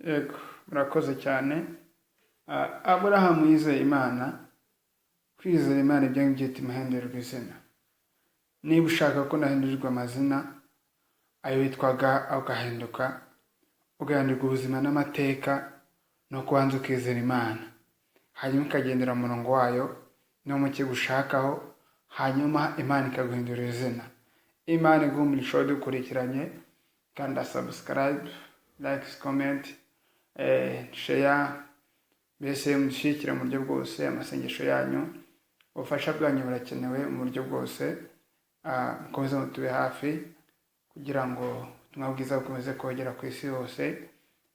Yego, murakoze cyane. Aburahamu yizeye Imana. Kwizera Imana ibyo ngibyo bituma ahindurirwa izina. Niba ushaka ko nahindurirwa amazina, ayo witwaga ugahinduka, ugahindurwa ubuzima n'amateka, ni ukubanza ukizera Imana, hanyuma ukagendera mu murongo wayo no mu cyo ushakaho, hanyuma Imana ikaguhindurira izina. Imana iguhe umugisha wadukurikiranye, kanda subscribe, like, comment, share, mbese mudushyigikire mu buryo bwose. Amasengesho yanyu, ubufasha bwanyu burakenewe mu buryo bwose. Mukomeze mutube hafi kugira ngo ubutumwa bwiza bukomeze kogera ku isi hose,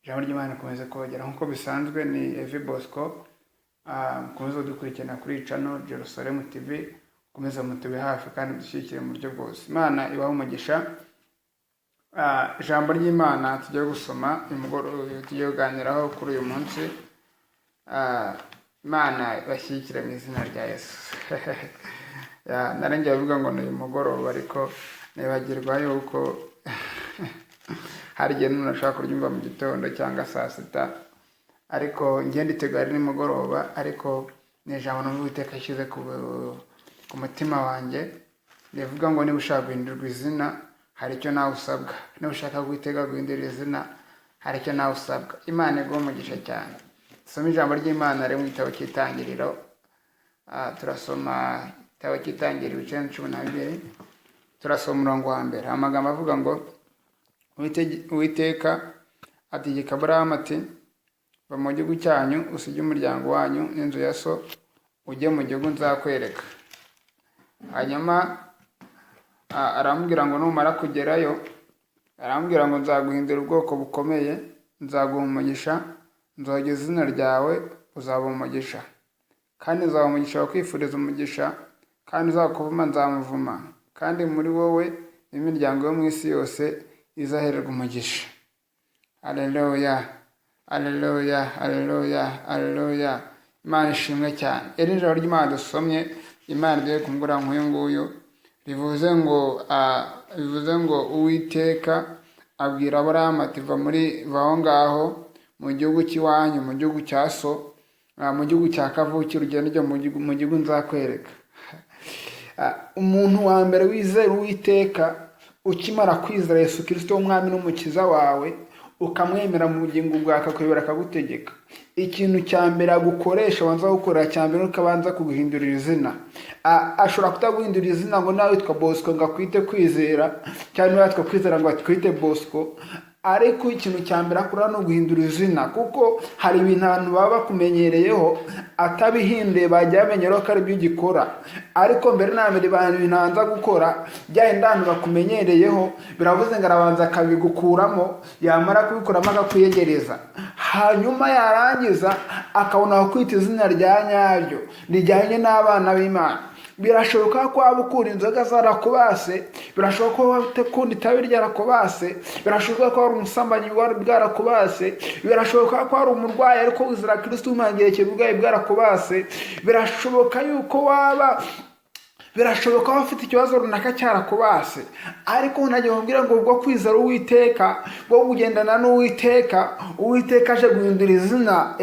ijambo ry'Imana rikomeze kogera. Nk'uko bisanzwe ni Evi Bosco. Mukomeze kudukurikirana kuri channel Jerusalem TV, mukomeze mutube hafi kandi mudushyigikire mu buryo bwose. Imana ibahe umugisha. Ijambo ry'Imana tugiye gusoma uyu mugoroba, tugiye kuganiraho kuri uyu munsi. Imana ibashyigikire mu izina rya Yesu. Narengeye avuga ngo ni uyu mugoroba, ariko nibagirwa yuko hari igihe umuntu ashobora kuryumva mu gitondo cyangwa saa sita, ariko ngenda itegura ari nimugoroba. Ariko ni ijambo numva Uwiteka ashyize ku mutima wanjye, rivuga ngo niba ushaka guhindurirwa izina, hari icyo nawe usabwa. Niba ushaka Uwiteka guhindurira izina, hari icyo nawe usabwa. Imana iguhe umugisha cyane. Soma ijambo ry'Imana riri mu gitabo cy'Itangiriro. Turasoma igitabo cy'Itangiriro ibice 12, turasoma umurongo wa mbere. Amagambo avuga ngo Uwiteka ategeka Aburahamu ati, va mu gihugu cyanyu, usige umuryango wanyu n'inzu ya so, ujye mu gihugu nzakwereka. Hanyuma aramubwira ngo numara kugerayo, aramubwira ngo nzaguhindura ubwoko bukomeye, nzaguha umugisha, nzogeza izina ryawe, uzaba umugisha, kandi nzaba umugisha wakwifuriza umugisha, kandi uzakuvuma nzamuvuma, kandi muri wowe n'imiryango yo mu isi yose izahererwa umugisha. Haleluya, haleluya, haleluya, haleluya. Imana ishimwe cyane. Iri ijambo ry'Imana dusomye, Imana igiye kumugura nk'uyu nguyu, bivuze ngo Uwiteka abwira Aburahamu ati, va aho ngaho mu gihugu cy'iwanyu, mu gihugu cya so, mu gihugu cya kavukire, ugende mu gihugu nzakwereka. Umuntu wa mbere wizera Uwiteka, ukimara kwizera Yesu Kristo w'umwami n'umukiza wawe, ukamwemera mu bugingo bwawe, akakuyobora akagutegeka, ikintu cya mbere agukoresha, wanza gukorera cya mbere nuko abanza kuguhindurira izina. Ashobora kutaguhindurira izina ngo nawe witwa Bosco ngo akwite Kwizera, cyangwa nawe witwa Kwizera ngo akwite Bosco, ariko ikintu cya mbere akora ni uguhindura izina. Kuko hari ibintu abantu baba bakumenyereyeho, atabihinduye bajya bamenyeraho ko ari byo ugikora. Ariko mbere na mbere ibintu abanza gukora, bya abantu bakumenyereyeho, biravuze ngo arabanza akabigukuramo, yamara kubikuramo akakwiyegereza, hanyuma yarangiza akabona aho kwita izina rya nyaryo rijyanye n'abana b'Imana. Birashoboka ko waba ukunda inzoga zarakubase, birashoboka ko waba ukunda itabi ryarakubase, birashoboka ko wari umusambanyi bwarakubase, birashoboka ko wari umurwayi ariko wizera Kristo umangireke ubwayi bwarakubase, birashoboka waba ufite ikibazo runaka cyarakubase. Ariko ntagiye nkubwira ngo ubwo kwizera Uwiteka, bwo kugendana n'Uwiteka, Uwiteka aje guhindura izina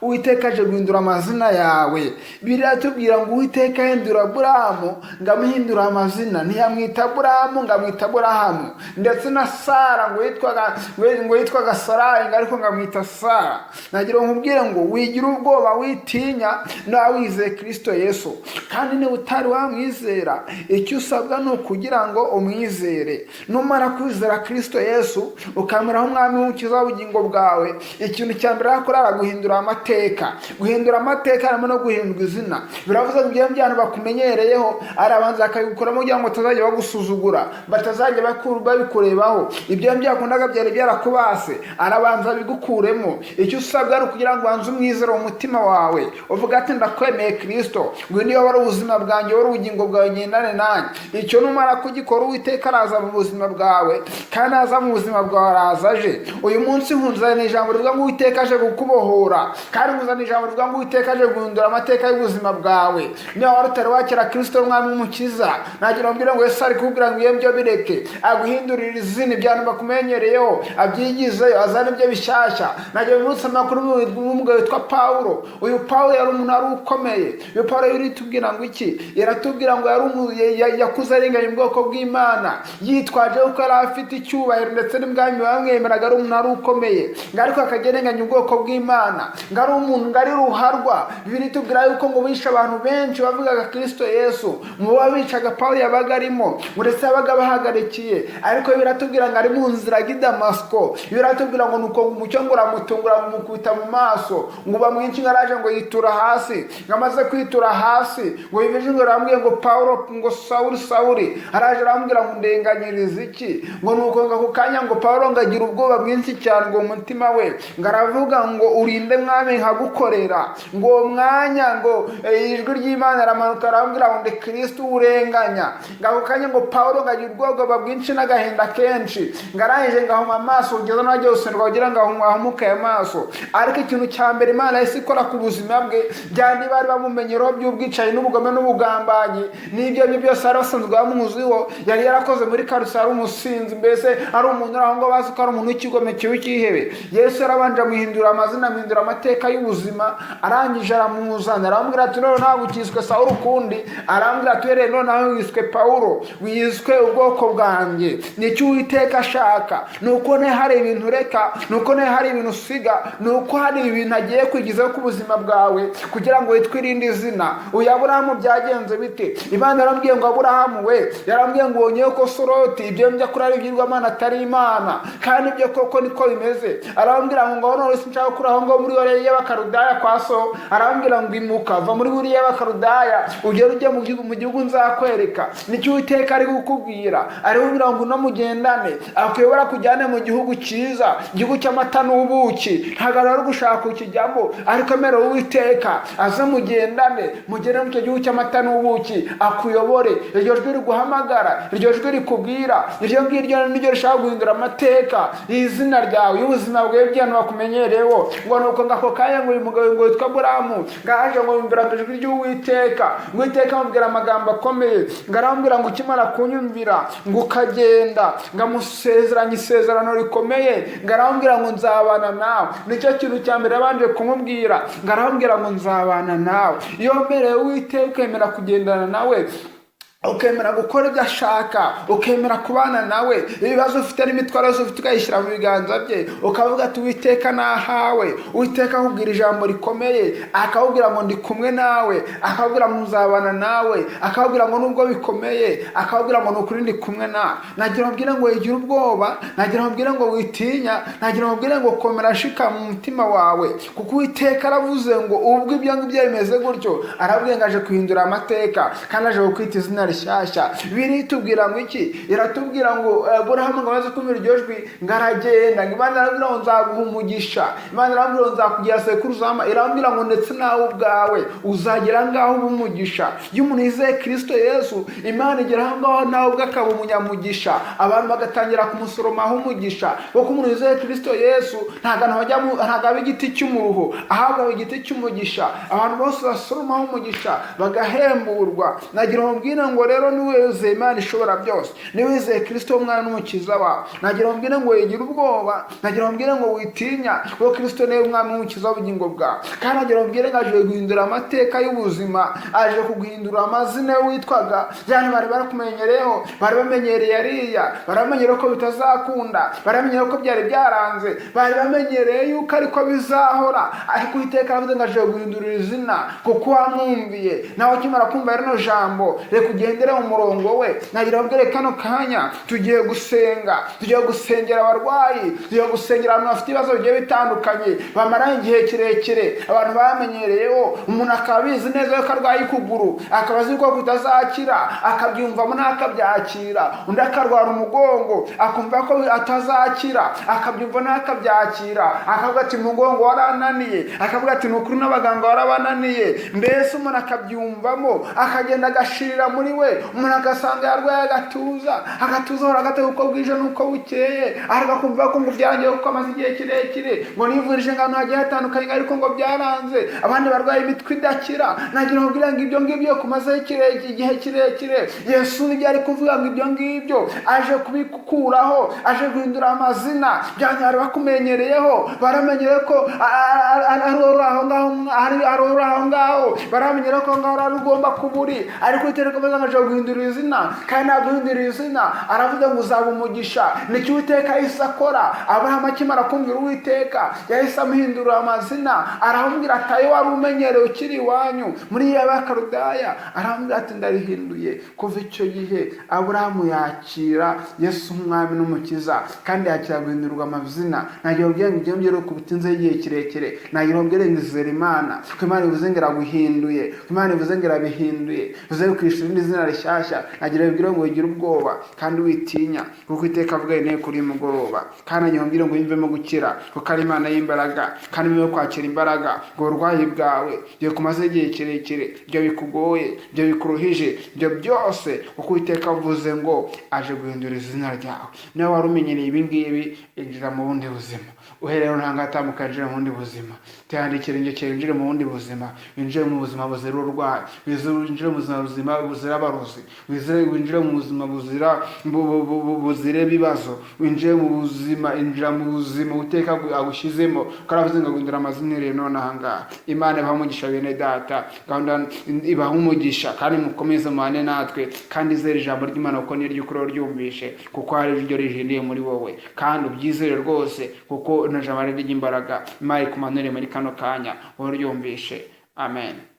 Uwiteka aje guhindura amazina yawe. Biratubwira ngo Uwiteka ahindura Aburahamu ngo amuhindura amazina, ntiyamwita Aburahamu ngo amwita Aburahamu. Ndetse na Sara ngo yitwaga Sarayi, ariko ngo amwita Sara. Nagira nkubwire ngo wigira ubwoba, witinya, nawe wizeye Kristo Yesu. Kandi niba utari wamwizera, icyo usabwa ni ukugira ngo umwizere. Numara kwizera Kristo Yesu, ukameraho umwami w'umukiza w'ubugingo bwawe, ikintu cya mbere akora araguhindura amateka. Guhindura amateka harimo no guhindura izina. Biravuze ngo ibyo abantu bakumenyereyeho, arabanza akabigukuramo kugira ngo batazajya bagusuzugura, batazajya babikurebaho. Ibyo byakundaga byari byarakubase, arabanza bigukuremo. Icyo usabwa ari ukugira ngo wanze umwizere mu mutima wawe, uvuga ati ndakwemeye Kristo, ngo niyo wari ubuzima bwanjye, wari ubugingo bwawe, ngendane nanjye. Icyo numara kugikora, Uwiteka araza mu buzima bwawe, kandi aza mu buzima bwawe araza aje. Uyu munsi nkunzaniye ijambo rivuga ngo Uwiteka aje kukubohora, kandi nguzana ijambo rivuga ngo Uwiteka aje guhindura amateka y'ubuzima bwawe. Niba wari utari wakira Kristo umwami w'umukiza, nagira mbwira ngo Yesu ari kubwira ngo ibyo bireke, aguhindurira izina ibyantu bakumenyereyeho, abyigizeyo, azana ibyo bishyashya. Nagira umunsi amakuru n'umugabo witwa Pawulo. Uyu Pawulo yari umuntu wari ukomeye. Uyu Pawulo yari tubwira ngo iki? Yaratubwira ngo yari yakuze arenganya ubwoko bw'Imana, yitwaje ko yari afite icyubahiro ndetse n'ubwami bamwemeraga ari umuntu wari ukomeye, ngo ariko akagerenganya ubwoko bw'Imana, ngo ari umuntu ngo ari ruharwa. Bibiri tubwira yuko ngo bishe abantu benshi bavugaga Kristo Yesu. Mu babicaga Pawulo yabaga arimo, ndetse yabaga bahagarikiye. Ariko biratubwira ngo ari mu nzira y'i Damasiko. Biratubwira ngo nuko umucyo ngo uramutungura mukubita mu maso, ngo bamwinshi ngaraje ngo yitura hasi. Ngo amaze kwitura hasi, ngo bibeje ngo arambwiye ngo Pawulo, ngo Sawuli Sawuli, araje arambwira ngo ndenganyiriza iki? Ngo nuko ngo ako kanya ngo Pawulo ngo agira ubwoba bwinshi cyane ngo umutima we ngo aravuga ngo urinde mwami nkagukorera. Ngo uwo mwanya ngo ijwi ry'Imana aramanuka arambwira ngo ndi Kristo urenganya. Ngo ako kanya ngo Pawulo ngo agira ubwoba bwinshi n'agahinda kenshi, ngo arangije ngo ahuma amaso ugeze n'agiye gusenga kugira ngo ahumuke amaso. Ariko ikintu cya mbere Imana yahise ikora ku buzima bwe, byandi bari bamumenyereho by'ubwicaye n'ubugome n'ubugambanyi n'ibyo byose ari basanzwe bamuziho. Yari yarakoze muri Karusi, ari umusinzi, mbese ari umuntu uri aho ngo bazi ko ari umuntu w'ikigome cy'ihebe. Yesu yarabanje amuhindura amazina, amuhindura amateka y'ubuzima. Arangije aramuzana arambwira ati none ntabwo ukiswe Sawuli ukundi, arambwira ati rero none nawe wiswe Pawulo, wiswe ubwoko bwanjye. Nicyo Uwiteka ashaka, nuko ne hari ibintu ureka, nuko ne hari ibintu usiga, nuko hari ibintu agiye kwigizaho ku buzima bwawe kugira ngo witwe irindi zina. Uyu Aburahamu byagenze bite? Imana yarambwiye ngo Aburahamu we, yarambwiye ngo wonyeho ko Soroti ibyo njya kuri ari ibyirwamana atari Imana, kandi ibyo koko niko bimeze. Arambwira ngo none sinshaka kuri aho ngo muri Uriya y'Abakaludaya kwa so, arambwira ngo imuka va muri Uriya y'Abakaludaya ugere ujye mu gihugu nzakwereka. Nicyo Uwiteka ari kukubwira, ari kubwira ngo no mugendane, akuyobora kujyane mu gihugu cyiza, igihugu cy'amata n'ubuki. Ntabwo ari gushaka kukijyamo, ariko emera Uwiteka aze mugendane, mugere mu gihugu cy'amata n'ubuki, akuyobore. Iryo jwi riguhamagara, iryo jwi rikubwira, iryo ngiryo niryo rishaka guhindura amateka y'izina ryawe, y'ubuzima bwawe, by'abantu bakumenyereyeho. Ngo nuko ngako kanya ngo uyu mugabo ngo witwa Aburahamu ngaje ngo yumvira ijwi ry'Uwiteka. Uwiteka amubwira amagambo akomeye, ngo arambwira ngo ukimara kunyumvira ngo ukagenda, ngo amusezeranye isezerano rikomeye, ngo arambwira ngo nzabana nawe. Nicyo kintu cya mbere yabanje kumubwira, ngo arambwira ngo nzabana nawe. Iyo mbereye Uwiteka ukemera kugendana nawe, ukemera gukora ibyo ashaka, ukemera kubana nawe, ibibazo ufite n'imitwaro yose ufite ukayishyira mu biganza bye, ukavuga ati Uwiteka nahawe. Uwiteka akubwira ijambo rikomeye, akakubwira ngo ndi kumwe nawe, akakubwira ngo nzabana nawe, akakubwira ngo nubwo bikomeye, akakubwira ngo nukuri ndi kumwe nawe. Nagira mbwira ngo wigira ubwoba, nagira mbwira ngo witinya, nagira mbwira ngo komera shika mu mutima wawe, kuko Uwiteka aravuze ngo ubwo ibyo ngibyo bimeze gutyo, arabwiye ngo aje guhindura amateka kandi aje kwita izina rishyashya. Biri tubwira ngo iki? Iratubwira ngo Aburahamu ngo amaze kumvira iryo jwi ngo aragenda, ngo Imana irambwira ngo nzaguha umugisha, Imana irambwira ngo nzakugira sekuruza, irambwira ngo ndetse nawe ubwawe uzagera ngaho umugisha. Iyo umuntu yizeye Kristo Yesu, Imana igera aho ngaho nawe ubwe akaba umunyamugisha, abantu bagatangira kumusoromaho umugisha. Kuko umuntu yizeye Kristo Yesu ntabwo aba igiti cy'umuruho, ahubwo aba igiti cy'umugisha. Abantu bose basoromaho umugisha bagahemburwa. Nagira ngo mbwira ngo rero niwizeye Imana ishobora byose, niwizeye Kristo umwana n'umukiza wawe, nagira ngo mbwire ngo wigira ubwoba, nagira ngo mbwire ngo witinya, kuko Kristo niwe umwana n'umukiza w'ubugingo bwawe. Kandi nagira ngo mbwire ngo aje guhindura amateka y'ubuzima, aje kuguhindura amazina witwaga, byane bari barakumenyereyeho, bari bamenyereye ariya, baramenyereye ko bitazakunda, baramenyereye ko byari byaranze, bari bamenyereye yuko ariko bizahora. Ariko Uwiteka aravuze ngo aje guhindura izina kuko wamwumviye. Nawe ukimara kumva rino jambo, reka ugendere mu murongo we. Nagira ngo mbwire kano kanya tugiye gusenga, tugiye gusengera abarwayi, tugiye gusengera abantu bafite ibibazo bigiye bitandukanye, bamara igihe kirekire, abantu bamenyereyeho. Umuntu akaba abizi neza ko arwaye ukuguru, akaba azi ko kutazakira, akabyumvamo n'akabyakira. Undi akarwara umugongo, akumva ko atazakira, akabyumva n'akabyakira, akavuga ati umugongo warananiye, akavuga ati nukuri n'abaganga warabananiye. Mbese umuntu akabyumvamo, akagenda agashirira muri we umuntu agasanga yarwaye agatuza hora agatega uko bwije n'uko bukeye, ariko akumva ko ngo byarangiye kuko amaze igihe kirekire, ngo nivurije ngo ahantu hagiye hatandukanye ariko ngo byaranze, abandi barwaye imitwe idakira. Nagira ngo ubwire ngo ibyo ngibyo kumazeho igihe kirekire, Yesu nibyo ari kuvuga ngo ibyo ngibyo aje kubikuraho, aje guhindura amazina. Byanyu bari bakumenyereyeho, baramenyere ko ari aho ngaho, baramenyere ko ngaho ari ugomba kuburi, ariko Uwiteka avuga ngo aje guhindura izina, kandi naguhindura izina aravuga ngo uzaba umugisha. Nicyo Uwiteka yahise akora. Aburahamu akimara kumvira Uwiteka yahise amuhindura amazina, aramubwira ati ayo wari umenyereye ukiri iwanyu muri y'Abakaludaya, aramubwira ati ndarihinduye. Kuva icyo gihe Aburahamu yakira Yesu nk'umwami n'umukiza, kandi yakira guhindurwa amazina. Nagira ubwenge ibyo ngibyo ko bitinzeho igihe kirekire, nagira ubwenge ngizera Imana ko Imana ivuze ngo iraguhinduye, Imana ivuze ngo irabihinduye, bivuze kwishura irindi zina rishyashya. Nagira ubwire ngo wigire ubwoba kandi witinya, kuko Iteka avuga inteko kuri mugoroba, kandi nagira ubwire ngo yumvemo gukira, kuko ari Imana y'imbaraga, kandi niwe kwakira imbaraga. Ngo uburwayi bwawe byo kumaze igihe kirekire, byo bikugoye, byo bikuruhije, byo byose kuko Iteka avuze ngo aje guhindura izina ryawe. Niba wari umenyereye ibi ngibi, injira mu bundi buzima. Uhereye ntangatambuka injira mu bundi buzima. Tandikira ingekere injire mu bundi buzima, winjire mu buzima buzira urwaye, winjire mu buzima buzira abarozi, winjire mu buzima buzira ibibazo, winjire mu buzima, injira mu buzima Uwiteka agushyizemo. Karavuze ngo guhindura amazina rero none aha ngaha. Imana ibaha umugisha bene data, kandi ibaha umugisha, kandi mukomeze mubane natwe, kandi izere ijambo ry'Imana kuko niryo ukuri waryumvishe, kuko hari iryo rihinduye muri wowe, kandi ubyizere rwose kuko na jambo ry'imbaraga Imana ikumanure muri kano kanya waryumvishe. Amen.